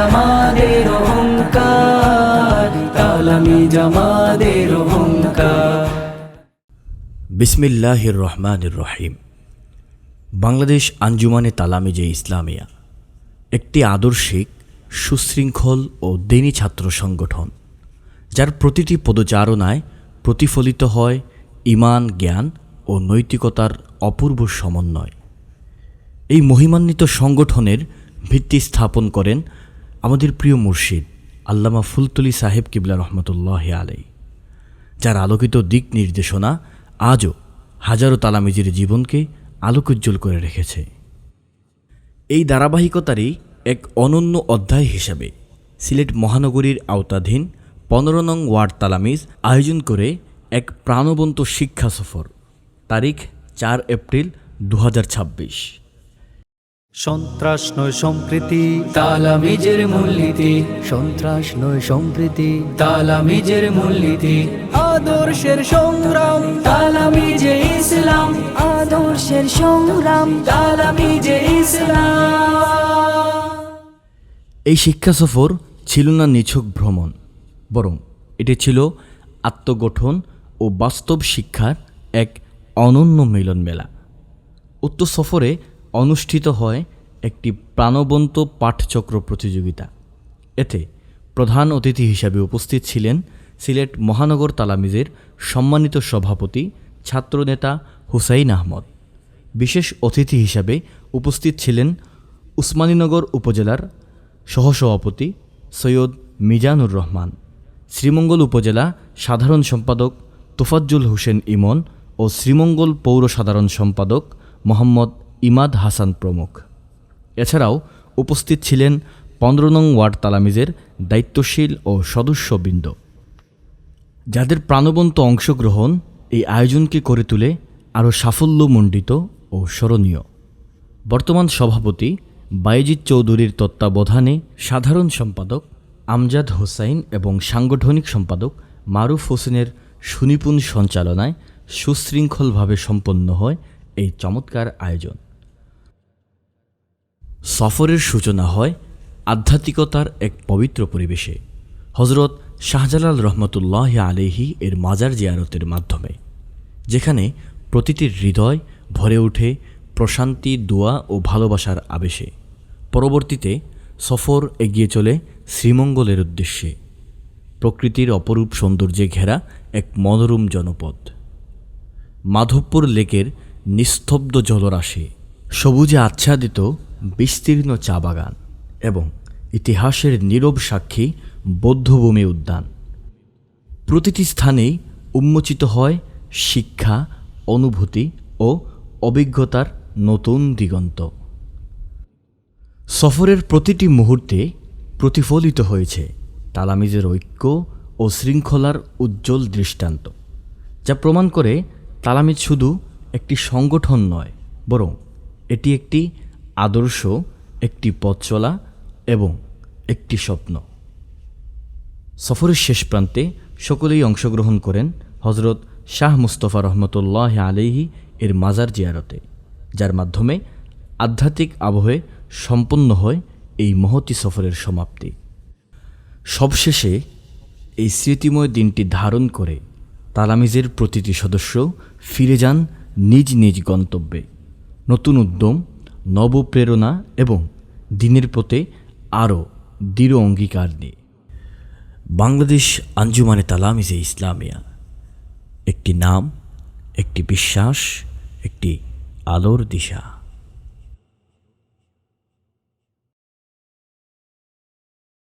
আমাদের অহংকার, তালামিজ আমাদের অহংকার। বিসমিল্লাহির রহমানির রহিম। বাংলাদেশ আঞ্জুমানে তালামিজে ইসলামিয়া একটি আদর্শিক, সুশৃঙ্খল ও দিনী ছাত্র সংগঠন, যার প্রতিটি পদচারণায় প্রতিফলিত হয় ঈমান, জ্ঞান ও নৈতিকতার অপূর্ব সমন্বয়। এই মহিমান্বিত সংগঠনের ভিত্তি স্থাপন করেন আমাদের প্রিয় মুর্শিদ আল্লামা ফুলতলী সাহেব কিবলা রহমতুল্লাহ আলাইহি, যার আলোকিত দিক নির্দেশনা আজও হাজারো তালামিজের জীবনকে আলোকোজ্জ্বল করে রেখেছে। এই ধারাবাহিকতারই এক অনন্য অধ্যায় হিসাবে সিলেট মহানগরীর আওতাধীন 15 নং ওয়ার্ড তালামিজ আয়োজন করে এক প্রাণবন্ত শিক্ষা সফর, তারিখ 4 এপ্রিল 2026। সন্ত্রাস নয় সম্প্রীতি, তালামিজের মূলনীতি, সন্ত্রাস নয় সম্প্রীতি, তালামিজের মূলনীতি, আদর্শের সংগ্রাম, তালামিজে ইসলাম, আদর্শের সংগ্রাম, তালামিজে ইসলাম। এই শিক্ষা সফর ছিল না নিছক ভ্রমণ, বরং এটি ছিল আত্মগঠন ও বাস্তব শিক্ষার এক অনন্য মিলন মেলা। উক্ত সফরে অনুষ্ঠিত হয় একটি প্রাণবন্ত পাঠচক্র প্রতিযোগিতা। এতে প্রধান অতিথি হিসাবে উপস্থিত ছিলেন সিলেট মহানগর তালামিজের সম্মানিত সভাপতি ছাত্রনেতা হুসাইন আহমদ। বিশেষ অতিথি হিসাবে উপস্থিত ছিলেন উসমানীনগর উপজেলার সহসভাপতি সৈয়দ মিজানুর রহমান, শ্রীমঙ্গল উপজেলা সাধারণ সম্পাদক তোফাজ্জল হোসেন ইমন ও শ্রীমঙ্গল পৌর সাধারণ সম্পাদক মোহাম্মদ ইমাদ হাসান প্রমুখ। এছাড়াও উপস্থিত ছিলেন 15 নং ওয়ার্ড তালামিজের দায়িত্বশীল ও সদস্যবৃন্দ, যাদের প্রাণবন্ত অংশগ্রহণ এই আয়োজনকে করে তোলে আরও সাফল্যমণ্ডিত ও স্মরণীয়। বর্তমান সভাপতি বায়েজিদ চৌধুরীর তত্ত্বাবধানে সাধারণ সম্পাদক আমজাদ হোসাইন এবং সাংগঠনিক সম্পাদক মারুফ হোসেনের সুনিপুণ সঞ্চালনায় সুশৃঙ্খলভাবে সম্পন্ন হয় এই চমৎকার আয়োজন। সফরের সূচনা হয় আধ্যাত্মিকতার এক পবিত্র পরিবেশে হজরত শাহজালাল রহমতুল্লাহ আলাইহি এর মাজার জিয়ারতের মাধ্যমে, যেখানে প্রতিটির হৃদয় ভরে ওঠে প্রশান্তি, দোয়া ও ভালোবাসার আবেশে। পরবর্তীতে সফর এগিয়ে চলে শ্রীমঙ্গলের উদ্দেশ্যে, প্রকৃতির অপরূপ সৌন্দর্যে ঘেরা এক মনোরম জনপদ। মাধবপুর লেকের নিস্তব্ধ জলরাশি, সবুজে আচ্ছাদিত বিস্তীর্ণ চা বাগান এবং ইতিহাসের নীরব সাক্ষী বৌদ্ধভূমি উদ্যান, প্রতিটি স্থানেই উন্মোচিত হয় শিক্ষা, অনুভূতি ও অভিজ্ঞতার নতুন দিগন্ত। সফরের প্রতিটি মুহূর্তে প্রতিফলিত হয়েছে তালামিজের ঐক্য ও শৃঙ্খলার উজ্জ্বল দৃষ্টান্ত, যা প্রমাণ করে তালামিজ শুধু একটি সংগঠন নয়, বরং এটি একটি আদর্শ, একটি পথ চলা এবং একটি স্বপ্ন। সফরের শেষ প্রান্তে সকলেই অংশগ্রহণ করেন হজরত শাহ মুস্তফা রহমতুল্লাহ আলাইহি এর মাজার জিয়ারতে, যার মাধ্যমে আধ্যাত্মিক আবহে সম্পন্ন হয় এই মহতী সফরের সমাপ্তি। সবশেষে এই স্মৃতিময় দিনটি ধারণ করে তালামিজের প্রতিটি সদস্য ফিরে যান নিজ নিজ গন্তব্যে, নতুন উদ্যম, নবপ্রেরণা এবং দিনের পথে আরও দৃঢ় অঙ্গীকার নিয়ে। বাংলাদেশ আঞ্জুমানে তালামিজে ইসলামিয়া একটি নাম, একটি বিশ্বাস, একটি আলোর দিশা।